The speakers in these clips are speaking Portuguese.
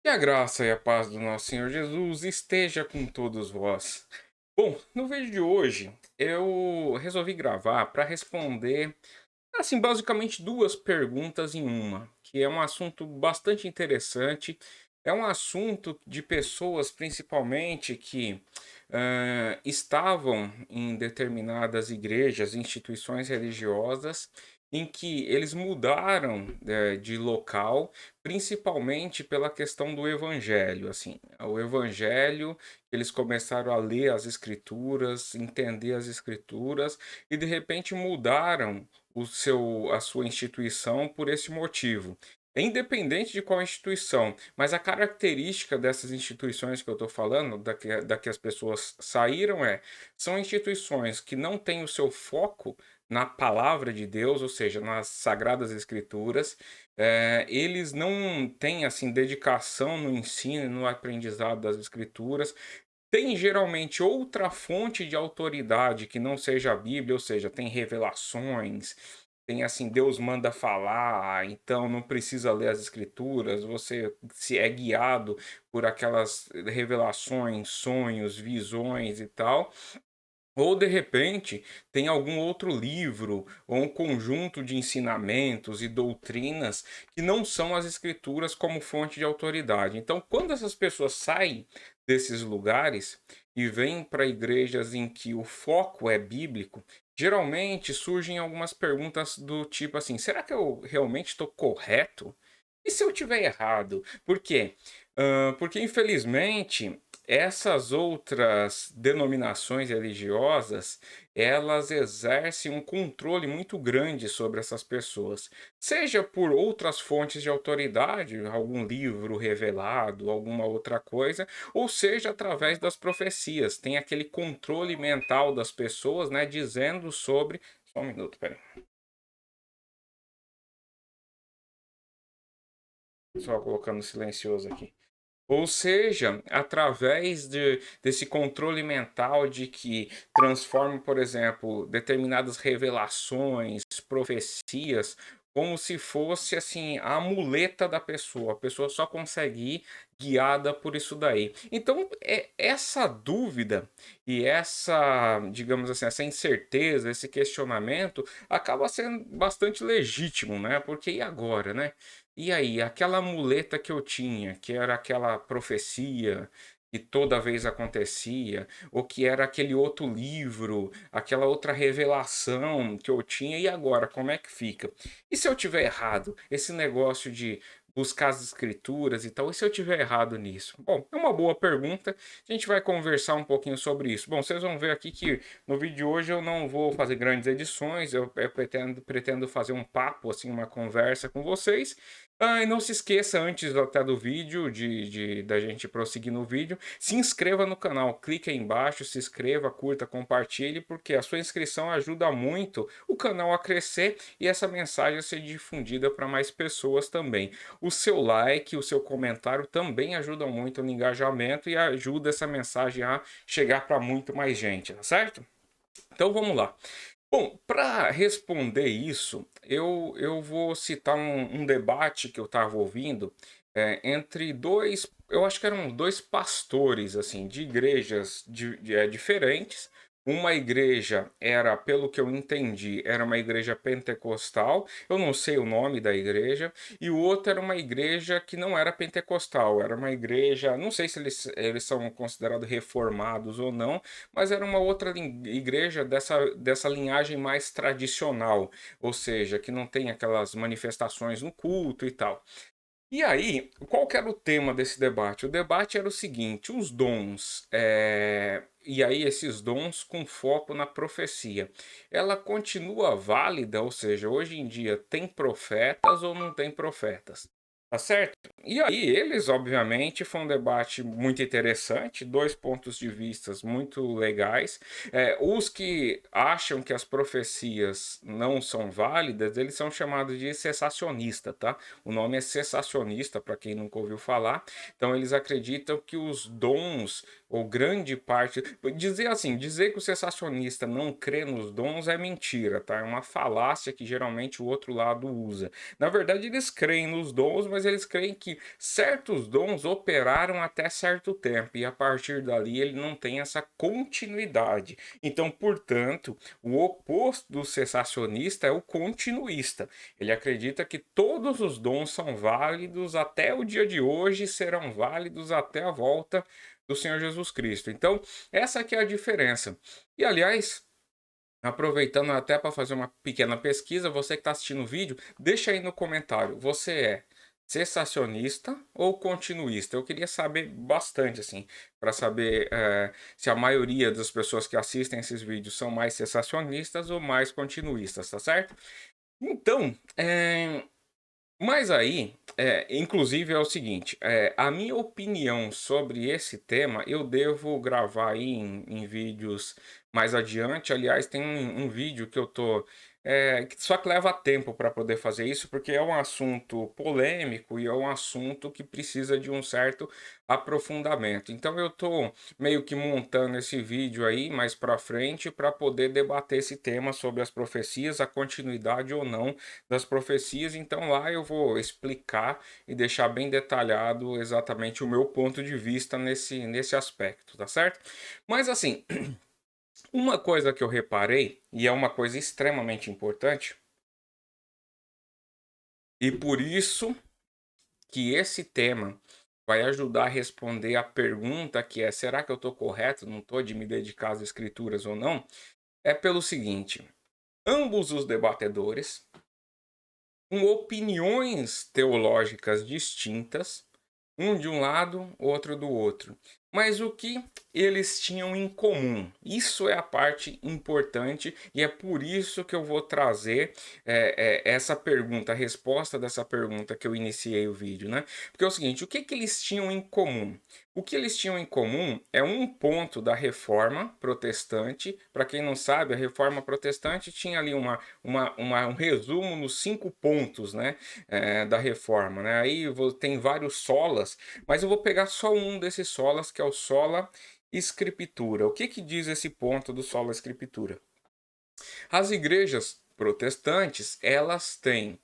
Que a graça e a paz do nosso Senhor Jesus esteja com todos vós. Bom, no vídeo de hoje eu resolvi gravar para responder, assim, basicamente duas perguntas em uma, que é um assunto bastante interessante. É um assunto de pessoas, principalmente, que estavam em determinadas igrejas, instituições religiosas, em que eles mudaram de local, principalmente pela questão do evangelho. Assim, o evangelho, eles começaram a ler as escrituras, entender as escrituras, e de repente mudaram a sua instituição por esse motivo. Independente de qual instituição, mas a característica dessas instituições que eu estou falando, da que as pessoas saíram, são instituições que não têm o seu foco na palavra de Deus, ou seja, nas sagradas escrituras. Eles não têm assim dedicação no ensino e no aprendizado das escrituras. Tem geralmente outra fonte de autoridade que não seja a Bíblia, ou seja, tem revelações, tem assim, Deus manda falar, então não precisa ler as escrituras, você se é guiado por aquelas revelações, sonhos, visões e tal. Ou de repente tem algum outro livro ou um conjunto de ensinamentos e doutrinas que não são as escrituras como fonte de autoridade. Então, quando essas pessoas saem desses lugares e vêm para igrejas em que o foco é bíblico, geralmente surgem algumas perguntas do tipo assim: será que eu realmente estou correto? E se eu tiver errado? Por quê? Porque infelizmente essas outras denominações religiosas, elas exercem um controle muito grande sobre essas pessoas, seja por outras fontes de autoridade, algum livro revelado, alguma outra coisa, ou seja através das profecias. Tem aquele controle mental das pessoas, né, dizendo sobre. Só um minuto, espera aí. Só colocando silencioso aqui. Ou seja, através desse controle mental de que transforma, por exemplo, determinadas revelações, profecias, como se fosse assim a muleta da pessoa. A pessoa só consegue ir guiada por isso daí. Então, essa dúvida e essa, digamos assim, essa incerteza, esse questionamento acaba sendo bastante legítimo, né? Porque e agora, né? E aí, aquela muleta que eu tinha, que era aquela profecia que toda vez acontecia, ou que era aquele outro livro, aquela outra revelação que eu tinha, e agora, como é que fica? E se eu tiver errado? Esse negócio de buscar as escrituras e tal, e se eu tiver errado nisso? Bom, é uma boa pergunta, a gente vai conversar um pouquinho sobre isso. Bom, vocês vão ver aqui que no vídeo de hoje eu não vou fazer grandes edições, eu pretendo fazer um papo, assim, uma conversa com vocês. E não se esqueça, antes até do vídeo, da gente prosseguir no vídeo, se inscreva no canal, clique aí embaixo, se inscreva, curta, compartilhe, porque a sua inscrição ajuda muito o canal a crescer e essa mensagem a ser difundida para mais pessoas também. O seu like, o seu comentário também ajudam muito no engajamento e ajuda essa mensagem a chegar para muito mais gente, tá certo? Então vamos lá. Bom, para responder isso, eu vou citar um debate que eu estava ouvindo entre dois, eu acho que eram dois pastores assim de igrejas diferentes. Uma igreja era, pelo que eu entendi, era uma igreja pentecostal. Eu não sei o nome da igreja. E o outro era uma igreja que não era pentecostal. Era uma igreja, não sei se eles são considerados reformados ou não, mas era uma outra igreja dessa linhagem mais tradicional, ou seja, que não tem aquelas manifestações no culto e tal. E aí, qual que era o tema desse debate? O debate era o seguinte: os dons, e aí esses dons com foco na profecia, ela continua válida? Ou seja, hoje em dia tem profetas ou não tem profetas? Tá certo? E aí eles, obviamente, foi um debate muito interessante, dois pontos de vistas muito legais. Os que acham que as profecias não são válidas, eles são chamados de cessacionista, tá? O nome é cessacionista, para quem nunca ouviu falar. Então, eles acreditam que os dons ou grande parte. Dizer assim, dizer que o cessacionista não crê nos dons é mentira, tá? É uma falácia que geralmente o outro lado usa. Na verdade, eles creem nos dons, mas eles creem que certos dons operaram até certo tempo, e a partir dali ele não tem essa continuidade. Então, portanto, o oposto do cessacionista é o continuista. Ele acredita que todos os dons são válidos até o dia de hoje, e serão válidos até a volta do Senhor Jesus Cristo. Então, essa que é a diferença. E aliás, aproveitando até para fazer uma pequena pesquisa, você que está assistindo o vídeo, deixa aí no comentário, você é cessacionista ou continuista? Eu queria saber bastante, assim, para saber se a maioria das pessoas que assistem esses vídeos são mais cessacionistas ou mais continuistas, tá certo? Então, mas aí, inclusive é o seguinte, a minha opinião sobre esse tema eu devo gravar aí em vídeos mais adiante. Aliás, tem um vídeo que eu tô, só que leva tempo para poder fazer isso, porque é um assunto polêmico e é um assunto que precisa de um certo aprofundamento. Então eu tô meio que montando esse vídeo aí mais para frente para poder debater esse tema sobre as profecias, a continuidade ou não das profecias. Então lá eu vou explicar e deixar bem detalhado exatamente o meu ponto de vista nesse aspecto, tá certo? Mas assim, uma coisa que eu reparei, e é uma coisa extremamente importante, e por isso que esse tema vai ajudar a responder a pergunta que é: será que eu estou correto, não estou de me dedicar às escrituras ou não? É pelo seguinte: ambos os debatedores, com opiniões teológicas distintas, um de um lado, outro do outro. Mas o que eles tinham em comum? Isso é a parte importante, e é por isso que eu vou trazer essa pergunta, a resposta dessa pergunta que eu iniciei o vídeo, né? Porque é o seguinte: o que, que eles tinham em comum? O que eles tinham em comum é um ponto da reforma protestante. Para quem não sabe, a reforma protestante tinha ali um resumo nos 5 pontos, né? Da reforma, né? Aí tem vários solas, mas eu vou pegar só um desses solas, que é o sola escritura. O que que diz esse ponto do sola escritura? As igrejas protestantes, elas têm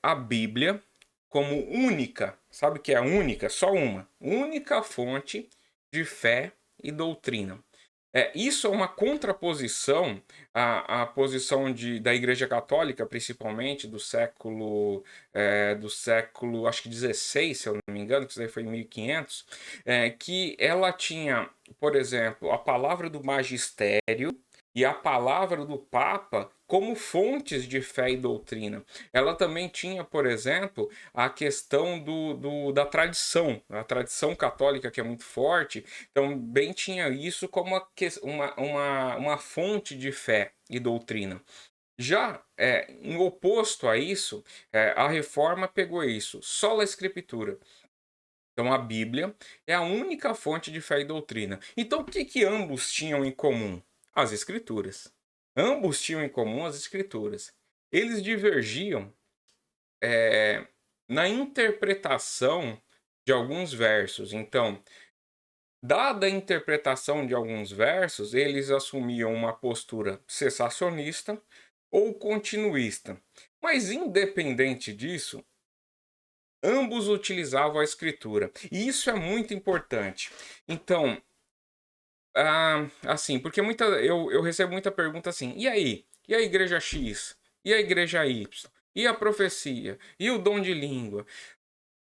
a Bíblia como única, sabe o que é a única? Só uma, única fonte de fé e doutrina. Isso é uma contraposição à posição da Igreja Católica, principalmente do século, acho que 16, se eu não me engano, que isso aí foi em 1500, que ela tinha, por exemplo, a palavra do magistério e a palavra do Papa como fontes de fé e doutrina. Ela também tinha, por exemplo, a questão da tradição, a tradição católica, que é muito forte, também tinha isso como uma fonte de fé e doutrina. Já em oposto a isso, a reforma pegou isso, só a escritura. Então a Bíblia é a única fonte de fé e doutrina. Então o que que ambos tinham em comum? As escrituras. Ambos tinham em comum as escrituras. Eles divergiam eh, na interpretação de alguns versos. Então, dada a interpretação de alguns versos, eles assumiam uma postura cessacionista ou continuista. Mas independente disso, ambos utilizavam a escritura. E isso é muito importante. Então, assim, porque eu recebo muita pergunta assim: e aí? E a igreja X? E a igreja Y? E a profecia? E o dom de língua?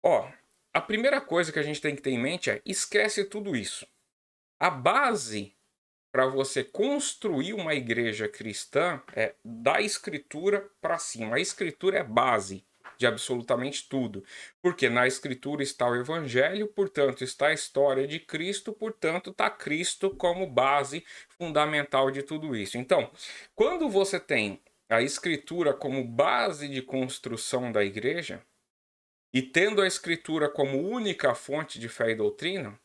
Ó, a primeira coisa que a gente tem que ter em mente é: esquece tudo isso. A base para você construir uma igreja cristã é da escritura para cima. A escritura é base de absolutamente tudo. Porque na escritura está o evangelho, portanto está a história de Cristo, portanto está Cristo como base fundamental de tudo isso. Então, quando você tem a escritura como base de construção da igreja, e tendo a escritura como única fonte de fé e doutrina,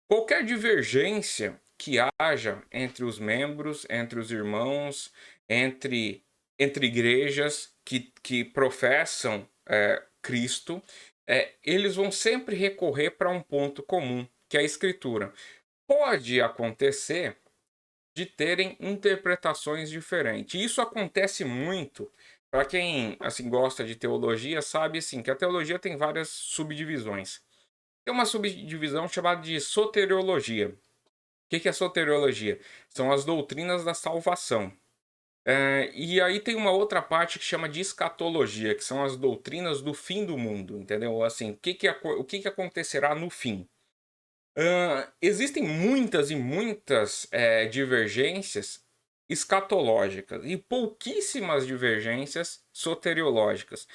qualquer divergência que haja entre os membros, entre os irmãos, entre igrejas que professam Cristo, eles vão sempre recorrer para um ponto comum, que é a Escritura. pode acontecer de terem interpretações diferentes. Isso acontece muito para quem assim gosta de teologia, sabe assim que a teologia tem várias subdivisões. Tem uma subdivisão chamada de soteriologia. O que é soteriologia? São as doutrinas da salvação. E aí tem uma outra parte que chama de escatologia, que são as doutrinas do fim do mundo, entendeu? Assim, o que acontecerá no fim? Existem muitas e muitas divergências escatológicas e pouquíssimas divergências soteriológicas.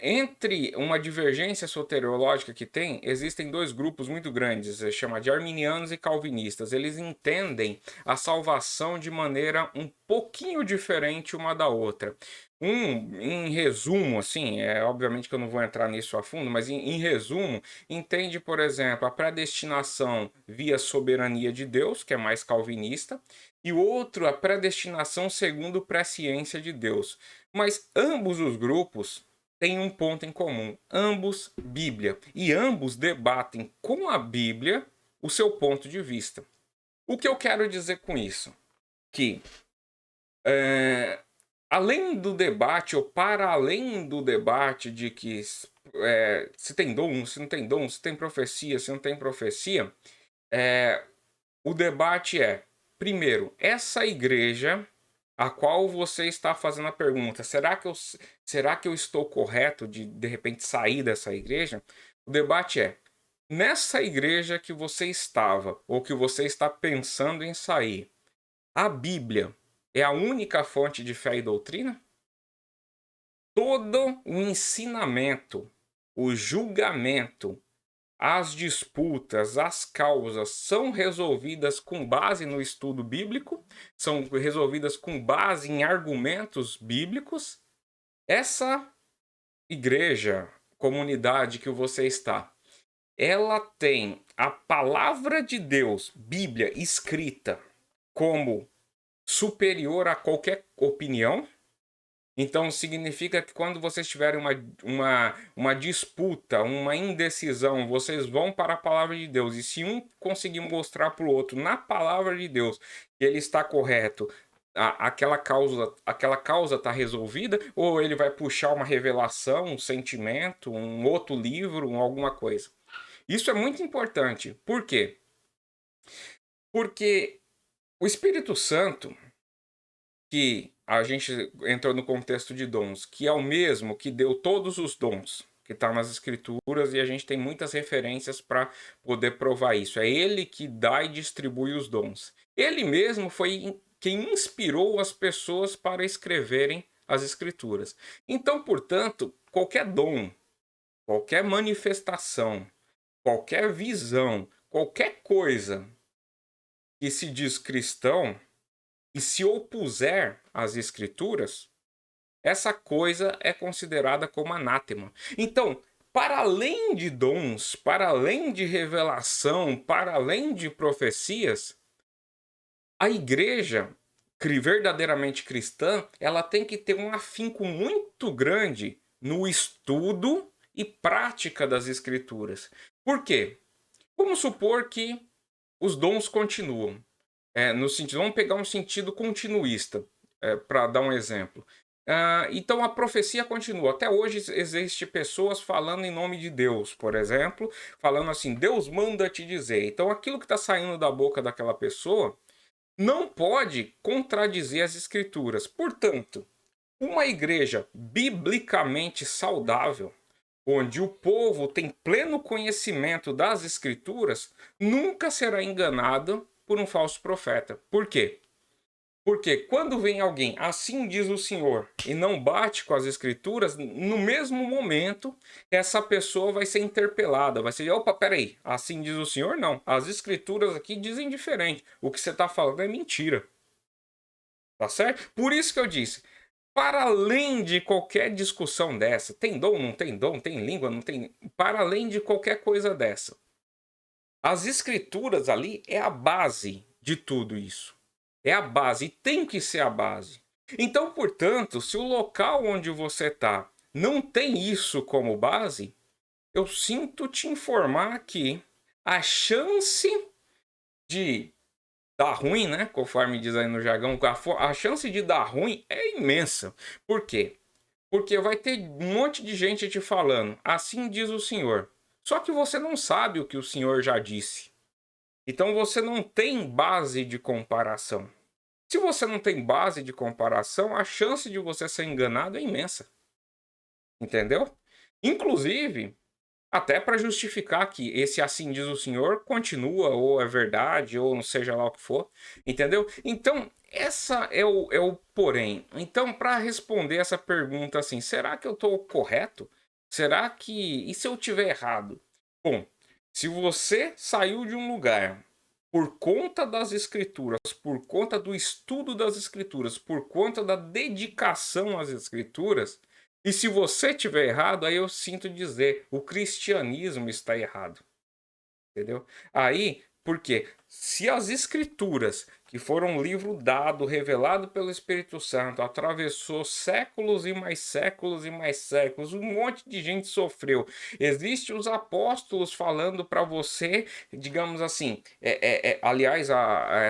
Entre uma divergência soteriológica que tem, existem dois grupos muito grandes, chama de arminianos e calvinistas. Eles entendem a salvação de maneira um pouquinho diferente uma da outra. Em resumo, assim, obviamente que eu não vou entrar nisso a fundo, mas em resumo, entende, por exemplo, a predestinação via soberania de Deus, que é mais calvinista, e o outro, a predestinação segundo presciência de Deus. Mas ambos os grupos têm um ponto em comum: ambos Bíblia, e ambos debatem com a Bíblia o seu ponto de vista. O que eu quero dizer com isso? Que além do debate, ou para além do debate de que se tem dom, se não tem dom, se tem profecia, se não tem profecia, o debate primeiro, essa igreja a qual você está fazendo a pergunta, será que eu estou correto de repente sair dessa igreja? O debate nessa igreja que você estava, ou que você está pensando em sair, a Bíblia é a única fonte de fé e doutrina? Todo o ensinamento, o julgamento, as disputas, as causas são resolvidas com base no estudo bíblico, são resolvidas com base em argumentos bíblicos. Essa igreja, comunidade que você está, ela tem a palavra de Deus, Bíblia, escrita como superior a qualquer opinião. Então significa que quando vocês tiverem uma disputa, uma indecisão, vocês vão para a palavra de Deus. E se um conseguir mostrar para o outro na palavra de Deus que ele está correto, aquela causa está resolvida, ou ele vai puxar uma revelação, um sentimento, um outro livro, alguma coisa. Isso é muito importante. Por quê? Porque o Espírito Santo, que a gente entrou no contexto de dons, que é o mesmo que deu todos os dons, que está nas escrituras, e a gente tem muitas referências para poder provar isso. É ele que dá e distribui os dons. Ele mesmo foi quem inspirou as pessoas para escreverem as escrituras. Então, portanto, qualquer dom, qualquer manifestação, qualquer visão, qualquer coisa que se diz cristão e se opuser às escrituras, essa coisa é considerada como anátema. Então, para além de dons, para além de revelação, para além de profecias, a igreja verdadeiramente cristã, ela tem que ter um afinco muito grande no estudo e prática das escrituras. Por quê? Vamos supor que os dons continuam. No sentido, vamos pegar um sentido continuista, para dar um exemplo. Então a profecia continua. Até hoje existe pessoas falando em nome de Deus, por exemplo, falando assim: Deus manda te dizer. Então aquilo que está saindo da boca daquela pessoa não pode contradizer as escrituras. Portanto, uma igreja biblicamente saudável, onde o povo tem pleno conhecimento das escrituras, nunca será enganado por um falso profeta. Por quê? Porque quando vem alguém, assim diz o Senhor, e não bate com as escrituras, no mesmo momento, essa pessoa vai ser interpelada, vai ser: opa, peraí, assim diz o Senhor? Não, as escrituras aqui dizem diferente, o que você está falando é mentira. Tá certo? Por isso que eu disse, para além de qualquer discussão dessa, tem dom, não tem dom, tem língua, não tem... Para além de qualquer coisa dessa, as escrituras ali é a base de tudo isso. É a base, e tem que ser a base. Então, portanto, se o local onde você está não tem isso como base, eu sinto te informar que a chance de dar ruim, né? Conforme diz aí no jargão, a chance de dar ruim é imensa. Por quê? Porque vai ter um monte de gente te falando, assim diz o Senhor. Só que você não sabe o que o Senhor já disse. Então você não tem base de comparação. Se você não tem base de comparação, a chance de você ser enganado é imensa. Entendeu? Inclusive, até para justificar que esse assim diz o Senhor continua, ou é verdade, ou não seja lá o que for. Entendeu? Então, essa é o porém. Então, para responder essa pergunta assim, será que eu estou correto? Será que. E se eu tiver errado? Bom, se você saiu de um lugar por conta das escrituras, por conta do estudo das escrituras, por conta da dedicação às escrituras, e se você tiver errado, aí eu sinto dizer, o cristianismo está errado. Entendeu? Aí, por quê? Se as escrituras, que foram um livro dado, revelado pelo Espírito Santo, atravessou séculos e mais séculos, um monte de gente sofreu. Existem os apóstolos falando para você, digamos assim, aliás,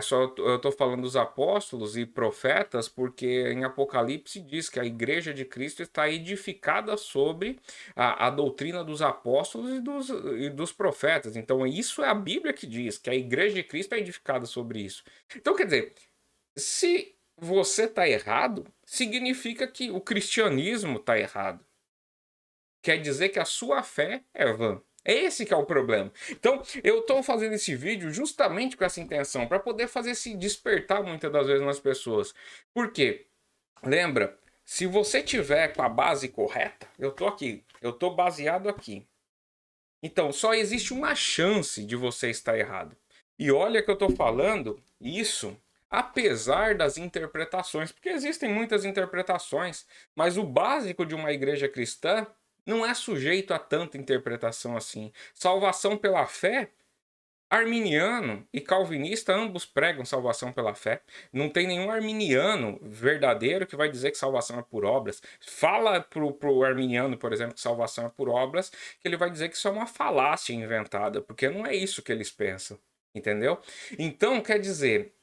só eu estou falando dos apóstolos e profetas, porque em Apocalipse diz que a igreja de Cristo está edificada sobre a doutrina dos apóstolos e dos profetas. Então, isso é a Bíblia que diz, que a igreja de Cristo é edificada sobre isso. Então, quer dizer, se você está errado, significa que o cristianismo está errado. Quer dizer que a sua fé é vã. É esse que é o problema. Então, eu estou fazendo esse vídeo justamente com essa intenção, para poder fazer esse despertar muitas das vezes nas pessoas. Por quê? Lembra, se você tiver com a base correta, eu tô aqui, eu tô baseado aqui. Então, só existe uma chance de você estar errado. E olha que eu tô falando isso apesar das interpretações, porque existem muitas interpretações, mas o básico de uma igreja cristã não é sujeito a tanta interpretação assim. Salvação pela fé, arminiano e calvinista ambos pregam salvação pela fé. Não tem nenhum arminiano verdadeiro que vai dizer que salvação é por obras. Fala pro arminiano, por exemplo, que salvação é por obras, que ele vai dizer que isso é uma falácia inventada, porque não é isso que eles pensam. Entendeu? Então, quer dizer,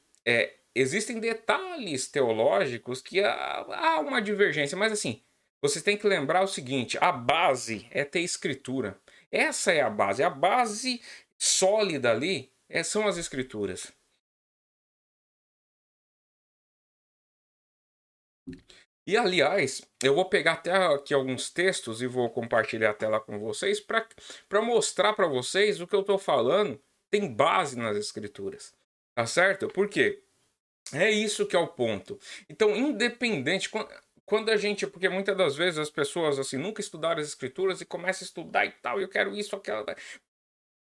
existem detalhes teológicos que há uma divergência, mas assim, vocês têm que lembrar o seguinte: a base é ter escritura. Essa é a base. A base sólida ali são as escrituras. E aliás, eu vou pegar até aqui alguns textos e vou compartilhar a tela com vocês para mostrar para vocês o que eu estou falando tem base nas escrituras. Tá certo? Por quê? É isso que é o ponto. Então, independente. Quando a gente. Porque muitas das vezes as pessoas assim nunca estudaram as escrituras e começam a estudar e tal, eu quero isso, aquela.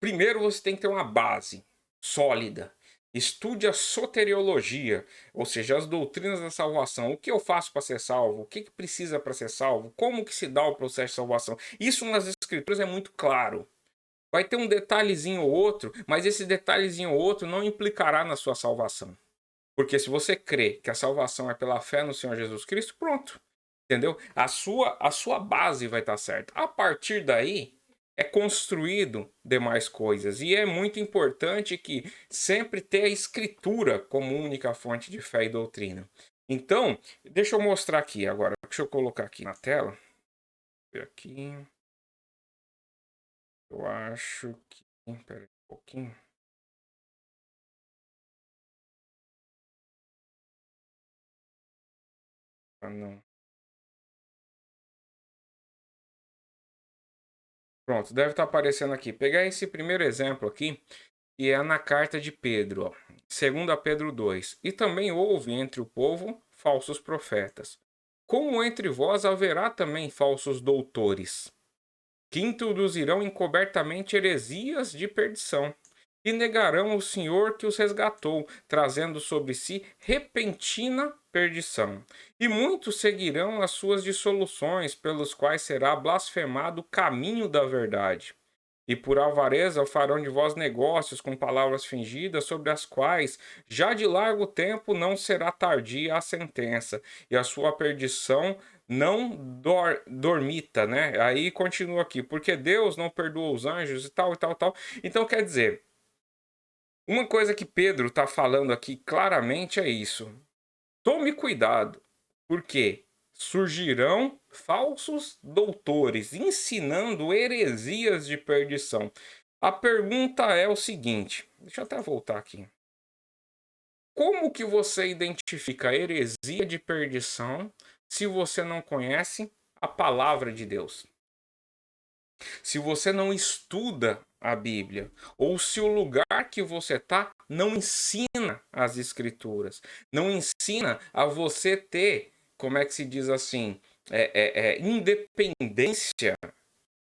Primeiro você tem que ter uma base sólida. Estude a soteriologia, ou seja, as doutrinas da salvação. O que eu faço para ser salvo? O que precisa para ser salvo? Como que se dá o processo de salvação? Isso nas escrituras é muito claro. Vai ter um detalhezinho ou outro, mas esse detalhezinho ou outro não implicará na sua salvação. Porque se você crê que a salvação é pela fé no Senhor Jesus Cristo, pronto. Entendeu? A sua base vai estar certa. A partir daí, é construído demais coisas. E é muito importante que sempre tenha a escritura como única fonte de fé e doutrina. Então, deixa eu mostrar aqui agora. Deixa eu colocar aqui na tela. Aqui. Eu acho que. Pera aí um pouquinho. Ah, não. Pronto, deve estar aparecendo aqui. Pegar esse primeiro exemplo aqui, e é na carta de Pedro, ó, 2 Pedro 2. E também houve entre o povo falsos profetas, como entre vós haverá também falsos doutores, que introduzirão encobertamente heresias de perdição, e negarão o Senhor que os resgatou, trazendo sobre si repentina perdição. E muitos seguirão as suas dissoluções, pelos quais será blasfemado o caminho da verdade. E por avareza farão de vós negócios com palavras fingidas, sobre as quais já de largo tempo não será tardia a sentença, e a sua perdição não dormita, né? Aí continua aqui, porque Deus não perdoa os anjos e tal e tal tal. Então quer dizer, Uma coisa que Pedro está falando aqui claramente é isso. Tome cuidado, porque surgirão falsos doutores ensinando heresias de perdição. A pergunta é o seguinte, deixa eu até voltar aqui. Como que você identifica a heresia de perdição se você não conhece a palavra de Deus? Se você não estuda a Bíblia, ou se o lugar que você está não ensina as Escrituras, não ensina a você ter, como é que se diz assim, independência.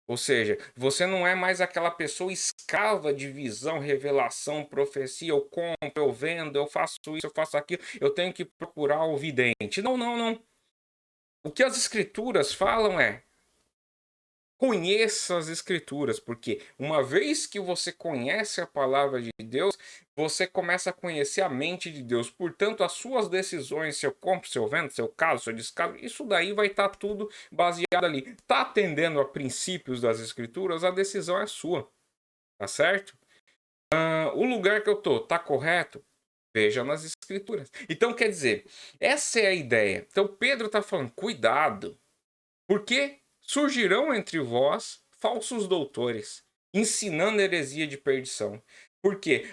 Ou seja, você não é mais aquela pessoa escrava de visão, revelação, profecia. Eu compro, eu vendo, eu faço isso, eu faço aquilo. Eu tenho que procurar o vidente. Não, não, não. O que as escrituras falam é: conheça as escrituras, porque uma vez que você conhece a palavra de Deus, você começa a conhecer a mente de Deus. Portanto, as suas decisões, se eu compro, se eu vendo, se eu caso, se eu descaso, isso daí vai estar tudo baseado ali. Está atendendo a princípios das escrituras, a decisão é sua, tá certo? O lugar que eu tô, tá correto? Veja nas escrituras. Então, quer dizer, essa é a ideia. Então, Pedro está falando, cuidado, porque surgirão entre vós falsos doutores, ensinando heresia de perdição. Por quê?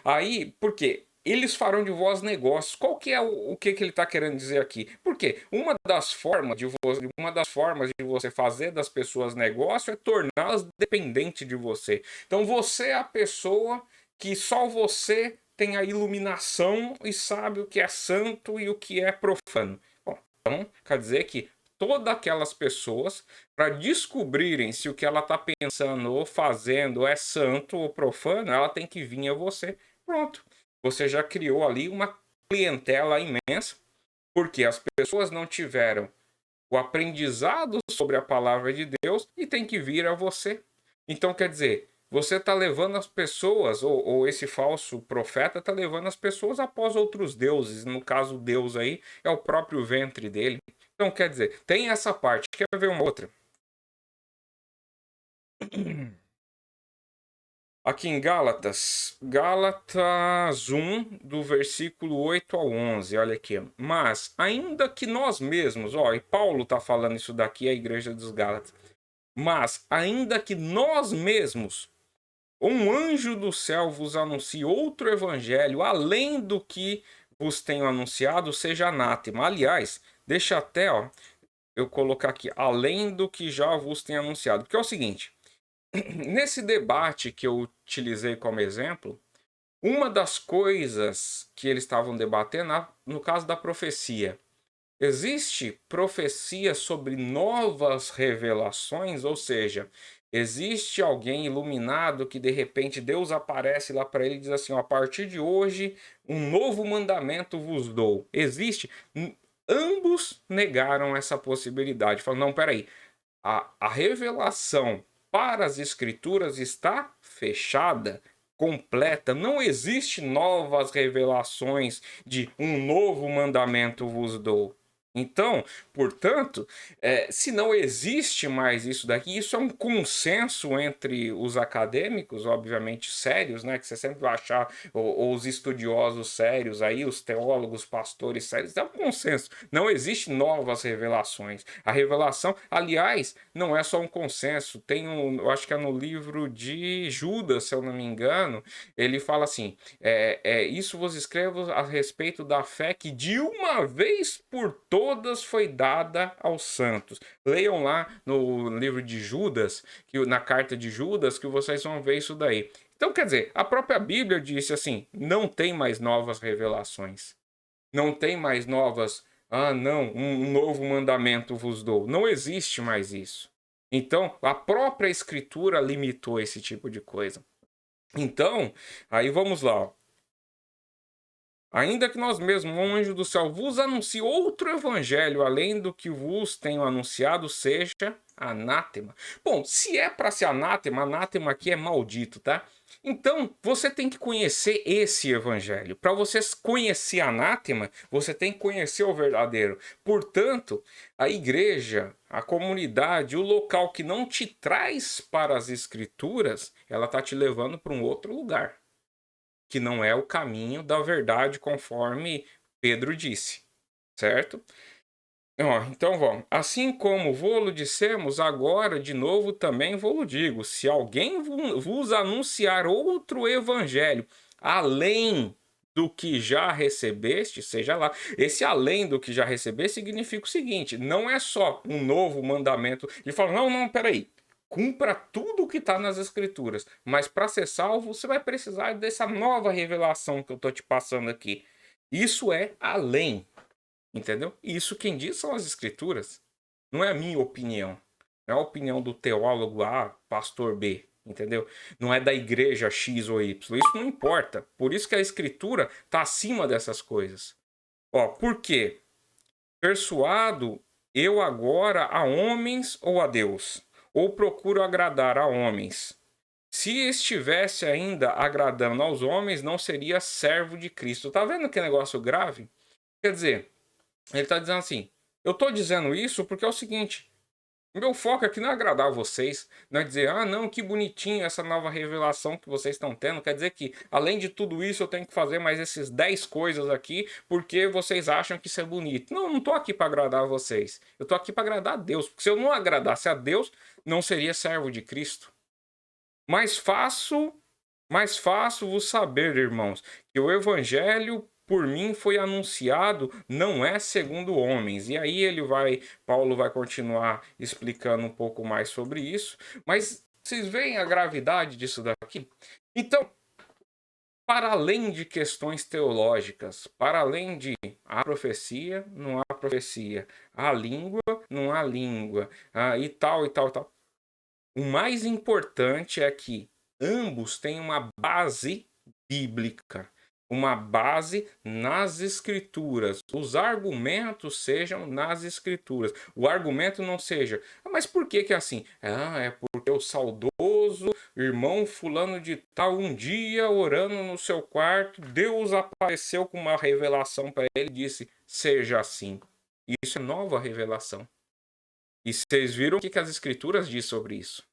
Porque eles farão de vós negócios. Qual que é o que ele está querendo dizer aqui? Porque uma das formas de você fazer das pessoas negócio é torná-las dependentes de você. Então você é a pessoa que só você tem a iluminação e sabe o que é santo e o que é profano. Bom, então quer dizer que todas aquelas pessoas, para descobrirem se o que ela está pensando ou fazendo é santo ou profano, ela tem que vir a você. Pronto. Você já criou ali uma clientela imensa, porque as pessoas não tiveram o aprendizado sobre a palavra de Deus e tem que vir a você. Então, quer dizer, você está levando as pessoas, ou esse falso profeta está levando as pessoas após outros deuses. No caso, Deus aí é o próprio ventre dele. Então, quer dizer, tem essa parte. Quer ver uma outra? Aqui em Gálatas, Gálatas 1, do versículo 8 ao 11, olha aqui. Mas, ainda que nós mesmos, ó, e Paulo está falando isso daqui, a igreja dos Gálatas. Mas, ainda que nós mesmos, um anjo do céu vos anuncie outro evangelho, além do que vos tenho anunciado, seja anátema. Aliás, deixa até, ó, eu colocar aqui, além do que já vos tenho anunciado. Porque é o seguinte, nesse debate que eu utilizei como exemplo, uma das coisas que eles estavam debatendo, no caso da profecia, existe profecia sobre novas revelações, ou seja, existe alguém iluminado que de repente Deus aparece lá para ele e diz assim: ó, a partir de hoje, um novo mandamento vos dou. Existe? Ambos negaram essa possibilidade. Falaram: não, peraí, a revelação para as escrituras está fechada, completa. Não existe novas revelações de um novo mandamento vos dou. Então, portanto, se não existe mais isso daqui, isso é um consenso entre os acadêmicos, obviamente sérios, né? Que você sempre vai achar, ou os estudiosos sérios aí, os teólogos, pastores sérios, é um consenso. Não existe novas revelações. A revelação, aliás, não é só um consenso. Tem eu acho que é no livro de Judas, se eu não me engano, ele fala assim: isso vos escrevo a respeito da fé que de uma vez por todas foi dada aos santos. Leiam lá no livro de Judas, na carta de Judas, que vocês vão ver isso daí. Então, quer dizer, a própria Bíblia disse assim: não tem mais novas revelações. Não tem mais novas. Ah, não, um novo mandamento vos dou. Não existe mais isso. Então, a própria Escritura limitou esse tipo de coisa. Então, aí vamos lá. Ainda que nós mesmos, um anjo do céu, vos anuncie outro evangelho, além do que vos tenho anunciado, seja anátema. Bom, se é para ser anátema, anátema aqui é maldito, tá? Então, você tem que conhecer esse evangelho. Para você conhecer anátema, você tem que conhecer o verdadeiro. Portanto, a igreja, a comunidade, o local que não te traz para as escrituras, ela está te levando para um outro lugar. que não é o caminho da verdade, conforme Pedro disse, certo? Ó, então vamos. Assim como vou-lo dissemos, agora de novo também vou-lo digo: se alguém vos anunciar outro evangelho, além do que já recebeste, seja lá. Esse além do que já recebeste significa o seguinte: não é só um novo mandamento. Ele fala: não, não, peraí. Cumpra tudo o que está nas Escrituras, mas para ser salvo, você vai precisar dessa nova revelação que eu estou te passando aqui. Isso é além. Entendeu? E isso quem diz são as escrituras. Não é a minha opinião. Não é a opinião do teólogo A, pastor B. Entendeu? Não é da igreja X ou Y. Isso não importa. Por isso que a escritura está acima dessas coisas. Ó, por quê? Persuado eu agora a homens ou a Deus? Ou procuro agradar a homens? Se estivesse ainda agradando aos homens, não seria servo de Cristo. Tá vendo que negócio grave? Quer dizer, ele está dizendo assim: eu estou dizendo isso porque é o seguinte, meu foco aqui não é agradar vocês, não é dizer, ah, não, que bonitinho essa nova revelação que vocês estão tendo. Quer dizer que, além de tudo isso, eu tenho que fazer mais esses 10 coisas aqui porque vocês acham que isso é bonito. Não, eu não estou aqui para agradar vocês. Eu estou aqui para agradar a Deus. Porque se eu não agradasse a Deus, não seria servo de Cristo. Mais fácil vos saber, irmãos, que o evangelho por mim foi anunciado, não é segundo homens. E aí Paulo vai continuar explicando um pouco mais sobre isso, mas vocês veem a gravidade disso daqui? Então, para além de questões teológicas, para além de há profecia, não há profecia, há língua, não há língua, e tal, e tal, e tal. O mais importante é que ambos têm uma base bíblica, uma base nas escrituras. Os argumentos sejam nas escrituras. O argumento não seja, mas por que é assim? É porque o saudoso irmão fulano de tal, um dia orando no seu quarto, Deus apareceu com uma revelação para ele e disse, seja assim. Isso é nova revelação. E vocês viram o que as escrituras dizem sobre isso.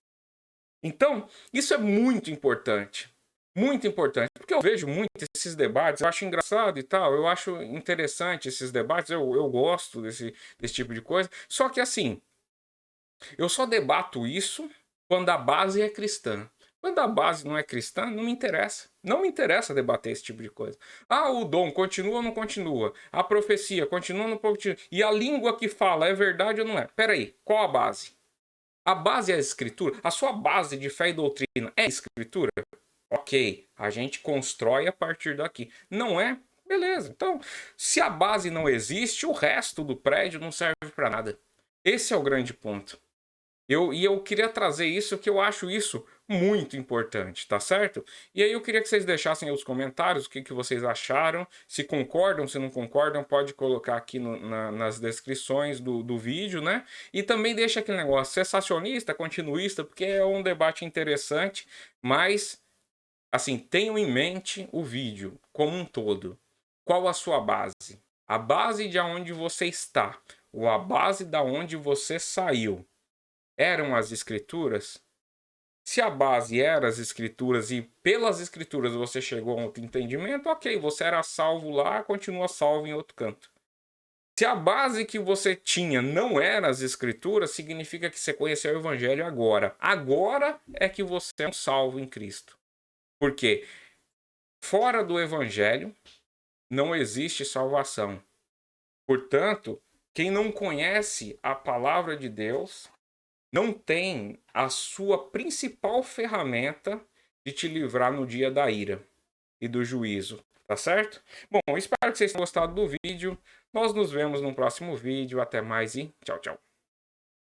Então, isso é muito importante. Muito importante. Porque eu vejo muito esses debates, eu acho engraçado e tal, eu acho interessante esses debates, eu gosto desse tipo de coisa. Só que assim, eu só debato isso quando a base é cristã. Quando a base não é cristã, não me interessa. Não me interessa debater esse tipo de coisa. Ah, o dom continua ou não continua? A profecia continua ou não continua? E a língua que fala é verdade ou não é? Peraí, qual a base? A base é a escritura? A sua base de fé e doutrina é a escritura? Ok, a gente constrói a partir daqui. Não é? Beleza. Então, se a base não existe, o resto do prédio não serve para nada. Esse é o grande ponto. Eu queria trazer isso, que eu acho isso muito importante, tá certo? E aí eu queria que vocês deixassem aí os comentários, o que vocês acharam, se concordam, se não concordam, pode colocar aqui nas descrições do vídeo, né? E também deixa aquele negócio, sensacionista, continuista, porque é um debate interessante, mas, assim, tenham em mente o vídeo como um todo. Qual a sua base? A base de onde você está, ou a base da onde você saiu. Eram as escrituras? Se a base era as escrituras e pelas escrituras você chegou a outro entendimento, ok, você era salvo lá, continua salvo em outro canto. Se a base que você tinha não era as escrituras, significa que você conheceu o evangelho agora. Agora é que você é um salvo em Cristo. Porque fora do evangelho não existe salvação. Portanto, quem não conhece a palavra de Deus não tem a sua principal ferramenta de te livrar no dia da ira e do juízo, tá certo? Bom, espero que vocês tenham gostado do vídeo. Nós nos vemos no próximo vídeo. Até mais e tchau, tchau.